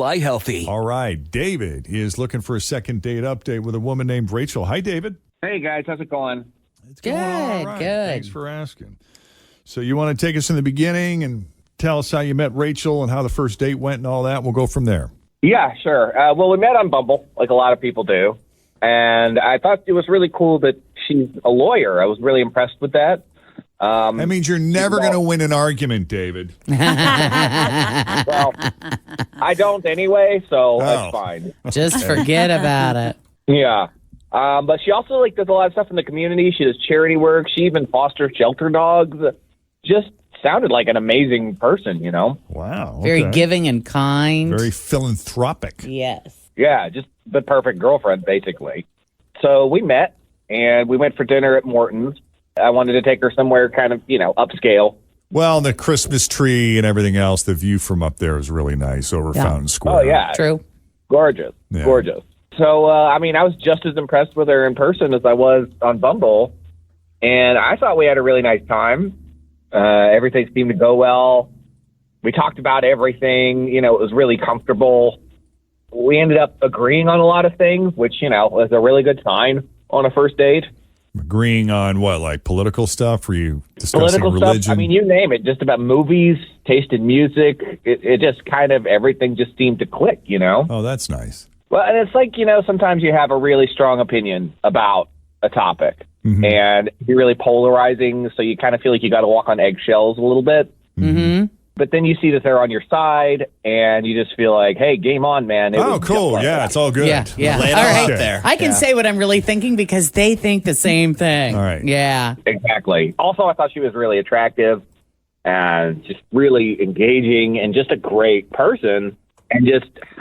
fly healthy. All right. David is looking for a second date update with a woman named Rachel. Hi, David. Hey, guys. How's it going? It's going all right. Good. Thanks for asking. So you want to take us in the beginning and tell us how you met Rachel and how the first date went and all that? We'll go from there. Yeah, sure. Well, we met on Bumble, like a lot of people do. And I thought it was really cool that she's a lawyer. I was really impressed with that. That means you're never going to win an argument, David. Well, I don't anyway, so that's fine. Just forget about it. Yeah. But she also does a lot of stuff in the community. She does charity work. She even fosters shelter dogs. Just sounded like an amazing person, you know? Wow. Okay. Very giving and kind. Very philanthropic. Yes. Yeah, just the perfect girlfriend, basically. So we met, and we went for dinner at Morton's. I wanted to take her somewhere kind of, upscale. Well, the Christmas tree and everything else, the view from up there is really nice over Fountain Square. Oh, yeah. True. Gorgeous. Yeah. Gorgeous. So, I was just as impressed with her in person as I was on Bumble, and I thought we had a really nice time. Everything seemed to go well. We talked about everything. It was really comfortable. We ended up agreeing on a lot of things, which, was a really good sign on a first date. Agreeing on what, like political stuff? Were you discussing Political religion? stuff. You name it. Just about movies, taste in music. It just kind of, everything just seemed to click, Oh, that's nice. Well, and it's like, sometimes you have a really strong opinion about a topic, and you're really polarizing, so you kind of feel like you got to walk on eggshells a little bit. Mm-hmm. But then you see that they're on your side, and you just feel like, hey, game on, man. Oh, cool. Yeah, it's all good. Yeah. Lay it All all right. out there. I can say what I'm really thinking because they think the same thing. All right. Yeah. Exactly. Also, I thought she was really attractive and just really engaging and just a great person. And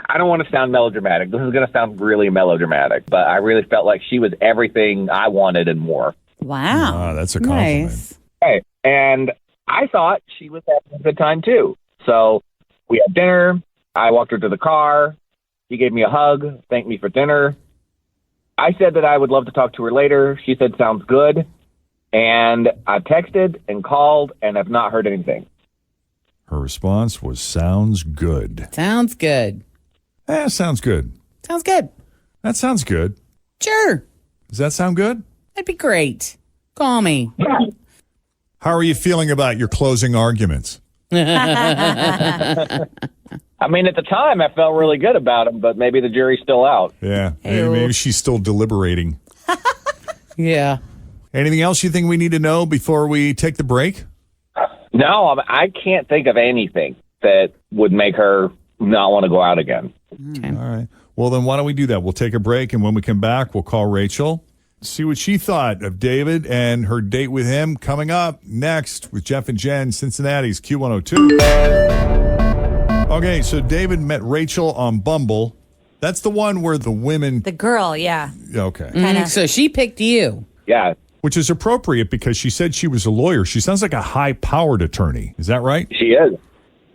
I don't want to sound melodramatic. This is going to sound really melodramatic, but I really felt like she was everything I wanted and more. Wow. Oh, that's a compliment. Nice. Hey, and I thought she was having a good time too. So we had dinner. I walked her to the car. She gave me a hug, thanked me for dinner. I said that I would love to talk to her later. She said, sounds good. And I texted and called and have not heard anything. Her response was, sounds good. Sounds good. Sounds good. Sounds good. That sounds good. Sure. Does that sound good? That'd be great. Call me. How are you feeling about your closing arguments? At the time, I felt really good about him, but maybe the jury's still out. Yeah. Ew. Maybe she's still deliberating. Yeah. Anything else you think we need to know before we take the break? No, I can't think of anything that would make her not want to go out again. Okay. All right. Well, then why don't we do that? We'll take a break, and when we come back, we'll call Rachel, see what she thought of David and her date with him. Coming up next with Jeff and Jenn, Cincinnati's Q102. Okay, so David met Rachel on Bumble. That's the one where the women... The girl, yeah. Okay. Kinda. So she picked you. Yeah, Which is appropriate because she said she was a lawyer. She sounds like a high-powered attorney. Is that right? she is.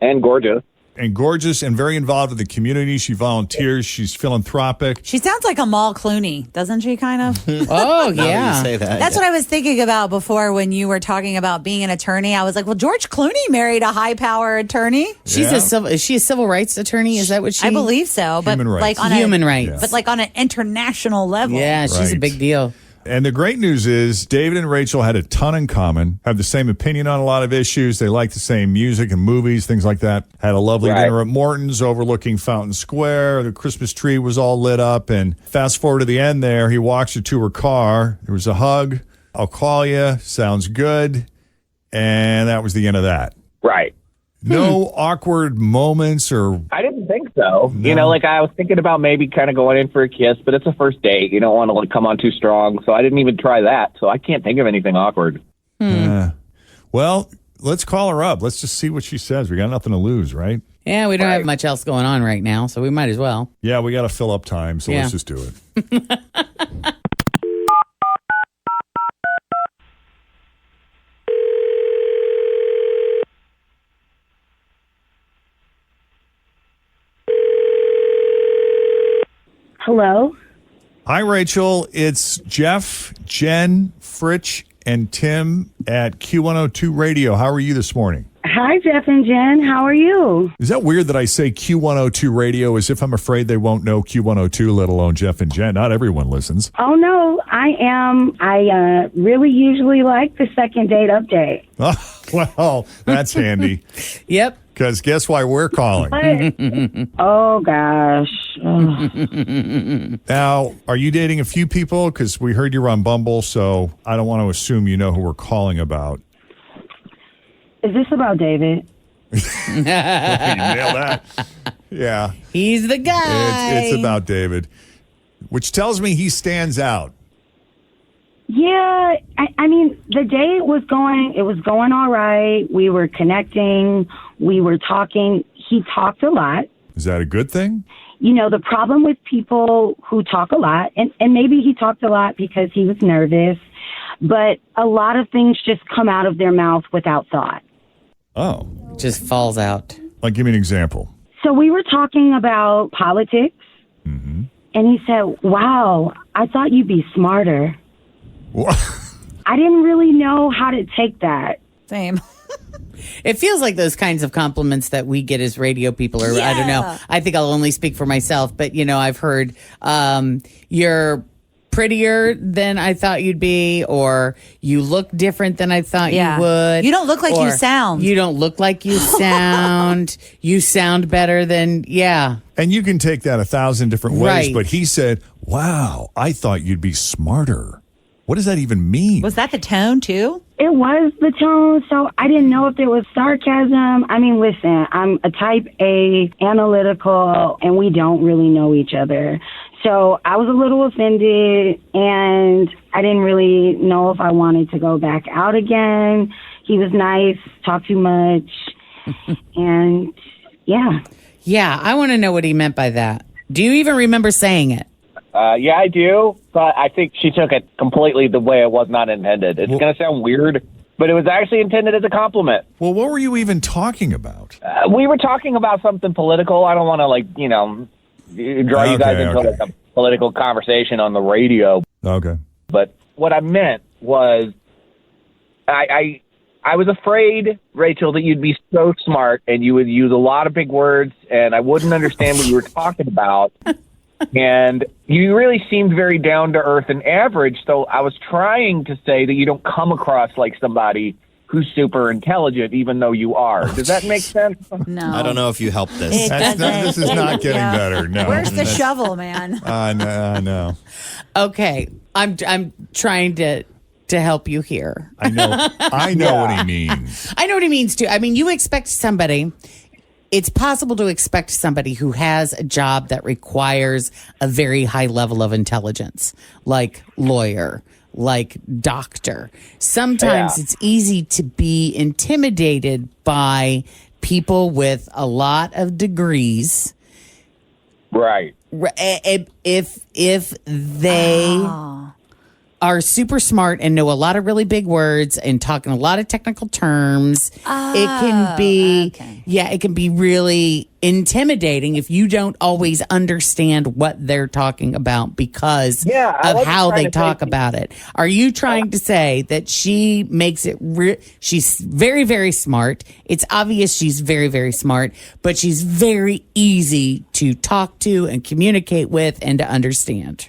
And gorgeous. And gorgeous and very involved in the community. She volunteers. She's philanthropic. She sounds like a Mal Clooney, doesn't she, kind of? Oh, Now that yeah. you say that. That's what I was thinking about before when you were talking about being an attorney. I was like, well, George Clooney married a high-power attorney. Is she a civil rights attorney? Is that what she? I believe so. But Human rights. like on Human rights. But like on an international level. Yeah, she's a Right. big deal. And the great news is David and Rachel had a ton in common, have the same opinion on a lot of issues. They like the same music and movies, things like that. Had a lovely Right. dinner at Morton's overlooking Fountain Square. The Christmas tree was all lit up. And fast forward to the end there, he walks her to her car. There was a hug. I'll call you. Sounds good. And that was the end of that. Right. No awkward moments or... I didn't think so. No. I was thinking about maybe kind of going in for a kiss, but it's a first date. You don't want to come on too strong. So I didn't even try that. So I can't think of anything awkward. Well, let's call her up. Let's just see what she says. We got nothing to lose, right? Yeah, we don't have much else going on right now, so we might as well. Yeah, we got to fill up time, so Yeah. let's just do it. Hello? Hi, Rachel. It's Jeff, Jenn, Fritch, and Tim at Q102 Radio. How are you this morning? Hi, Jeff and Jen. How are you? Is that weird that I say Q102 radio as if I'm afraid they won't know Q102, let alone Jeff and Jen? Not everyone listens. Oh, no, I am. I really usually like the second date update. Oh, well, that's handy. Yep. Because guess why we're calling? Oh, gosh. Ugh. Now, are you dating a few people? Because we heard you're on Bumble, so I don't want to assume you know who we're calling about. Is this about David? You nailed that. Yeah. He's the guy. It's about David, which tells me he stands out. Yeah, I mean, the date was going all right. We were connecting. We were talking. He talked a lot. Is that a good thing? You know, the problem with people who talk a lot, and maybe he talked a lot because he was nervous, but a lot of things just come out of their mouth without thought. Oh. Just falls out. Like, give me an example. So we were talking about politics, Mm-hmm. and he said, wow, I thought you'd be smarter. What? I didn't really know how to take that. Same. It feels like those kinds of compliments that we get as radio people, or I don't know. I think I'll only speak for myself, but I've heard you're prettier than I thought you'd be, or you look different than I thought you would. You don't look like you sound. You don't look like you sound. You sound better than, And you can take that 1,000 different ways, Right. but he said, wow, I thought you'd be smarter. What does that even mean? Was that the tone too? It was the tone, so I didn't know if there was sarcasm. I mean, listen, I'm a type A, analytical, and we don't really know each other. So I was a little offended, and I didn't really know if I wanted to go back out again. He was nice, talked too much, and yeah. Yeah, I want to know what he meant by that. Do you even remember saying it? Yeah, I do, but I think she took it completely the way it was not intended. It's going to sound weird, but it was actually intended as a compliment. Well, what were you even talking about? We were talking about something political. I don't want to, draw you guys into like a political conversation on the radio. Okay. But what I meant was I was afraid, Rachel, that you'd be so smart and you would use a lot of big words and I wouldn't understand what you were talking about. And you really seemed very down to earth and average. So I was trying to say that you don't come across like somebody who's super intelligent, even though you are. Does that make sense? No. I don't know if you helped this. This is not getting better. No. Where's the shovel, man? No. Okay, I'm trying to help you here. I know what he means. I know what he means too. I mean, you expect somebody. It's possible to expect somebody who has a job that requires a very high level of intelligence, like lawyer, like doctor. Sometimes it's easy to be intimidated by people with a lot of degrees. Right. If they are super smart and know a lot of really big words and talk in a lot of technical terms, it can be, it can be really intimidating if you don't always understand what they're talking about because of how they talk about it. Are you trying to say that she makes it, she's very, very smart. It's obvious she's very, very smart, but she's very easy to talk to and communicate with and to understand?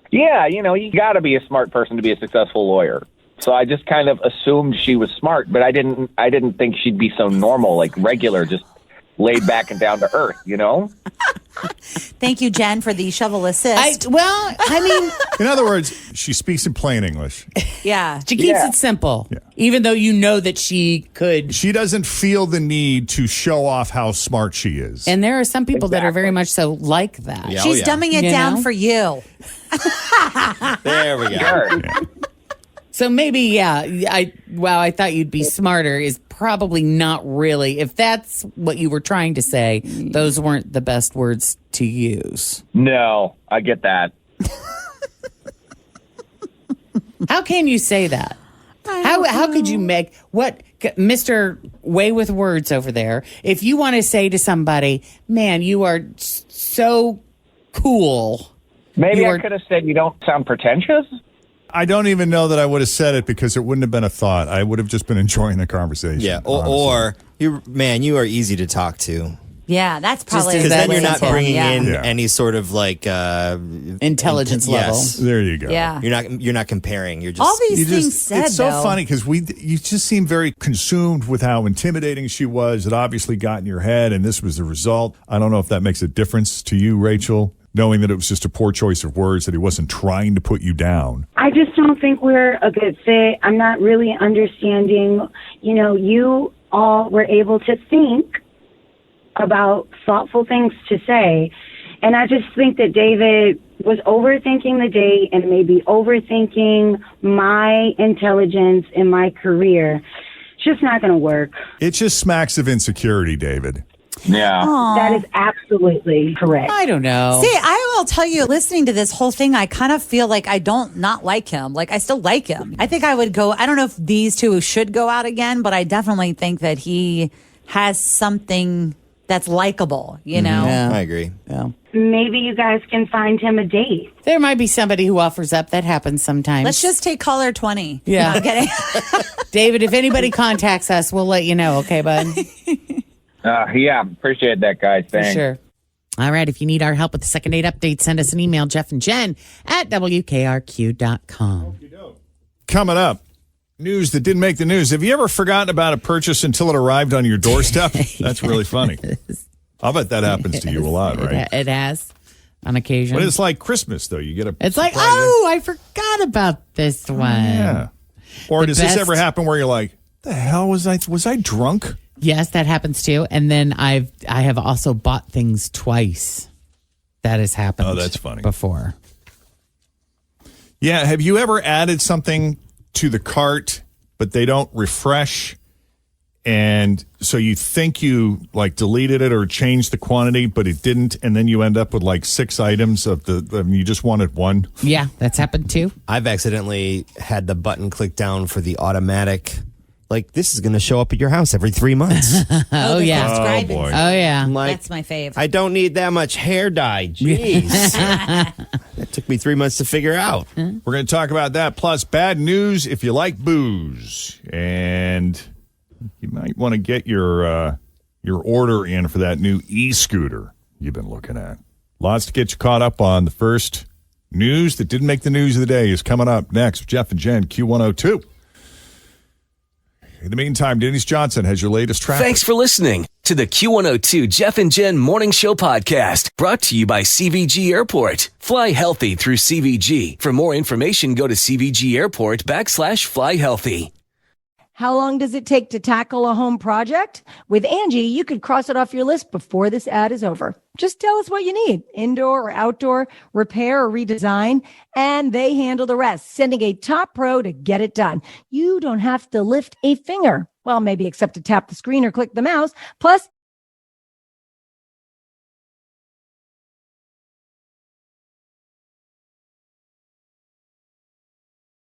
Yeah, you got to be a smart person to be a successful lawyer. So I just kind of assumed she was smart, but I didn't think she'd be so normal, like regular, just laid back and down to earth, Thank you, Jen, for the shovel assist. In other words, she speaks in plain English. Yeah. She keeps it simple, even though you know that she could. She doesn't feel the need to show off how smart she is. And there are some people that are very much so like that. Yeah, She's dumbing it down for you. There we go. Sure. So maybe, I thought you'd be smarter is probably not really. If that's what you were trying to say, those weren't the best words to use. No, I get that. How can you say that? How could you make what Mr. Way with Words over there? If you want to say to somebody, man, you are so cool. Maybe I could have said you don't sound pretentious. I don't even know that I would have said it because it wouldn't have been a thought. I would have just been enjoying the conversation. Yeah, or you are easy to talk to. Yeah, that's probably because then you're not tip. bringing Yeah. in any sort of like Intelligence level. Yes. There you go. Yeah. You're not comparing. You're just All these things said, It's so though. funny because you just seem very consumed with how intimidating she was. It obviously got in your head, and this was the result. I don't know if that makes a difference to you, Rachel, knowing that it was just a poor choice of words, that he wasn't trying to put you down. I just don't think we're a good fit. I'm not really understanding. You all were able to think about thoughtful things to say. And I just think that David was overthinking the date and maybe overthinking my intelligence in my career. It's just not going to work. It just smacks of insecurity, David. Yeah. That is absolutely correct. I don't know. See, I will tell you, listening to this whole thing, I kind of feel like I don't not like him. Like, I still like him. I think I would go, I don't know if these two should go out again, but I definitely think that he has something that's likable, you know? Yeah. I agree. Yeah. Maybe you guys can find him a date. There might be somebody who offers up. That happens sometimes. Let's just take caller 20. Yeah. No, I'm kidding. David, if anybody contacts us, we'll let you know. Okay, bud? Yeah, appreciate that, guys. Thanks. Sure. All right. If you need our help with the second date update, send us an email, Jeff and Jen at WKRQ.com. Coming up, news that didn't make the news. Have you ever forgotten about a purchase until it arrived on your doorstep? That's really funny. I'll bet that happens to you a lot, right? It has on occasion. But it's like Christmas, though. You get a It's like, surprise. I forgot about this one. Yeah. Or The does this best- ever happen where you're like, the hell was I? Was I drunk? Yes, that happens too. And then I have also bought things twice. That has happened. Oh, that's funny. Before. Yeah. Have you ever added something to the cart, but they don't refresh? And so you think you like deleted it or changed the quantity, but it didn't. And then you end up with like 6 items you just wanted one. Yeah, that's happened too. I've accidentally had the button click down for the automatic. Like, this is going to show up at your house every 3 months. Oh, the yeah. subscribe Oh, boy. and- Oh, yeah. I'm like, That's my fave. I don't need that much hair dye. Jeez. That took me 3 months to figure out. We're going to talk about that. Plus, bad news if you like booze. And you might want to get your order in for that new e-scooter you've been looking at. Lots to get you caught up on. The first news that didn't make the news of the day is coming up next. Jeff and Jen, Q102. In the meantime, Denise Johnson has your latest traffic. Thanks for listening to the Q102 Jeff and Jen Morning Show podcast, brought to you by CVG Airport. Fly healthy through CVG. For more information, go to CVG Airport /fly healthy. How long does it take to tackle a home project? With Angie, you could cross it off your list before this ad is over. Just tell us what you need, indoor or outdoor, repair or redesign, and they handle the rest, sending a top pro to get it done. You don't have to lift a finger. Well, maybe except to tap the screen or click the mouse. Plus,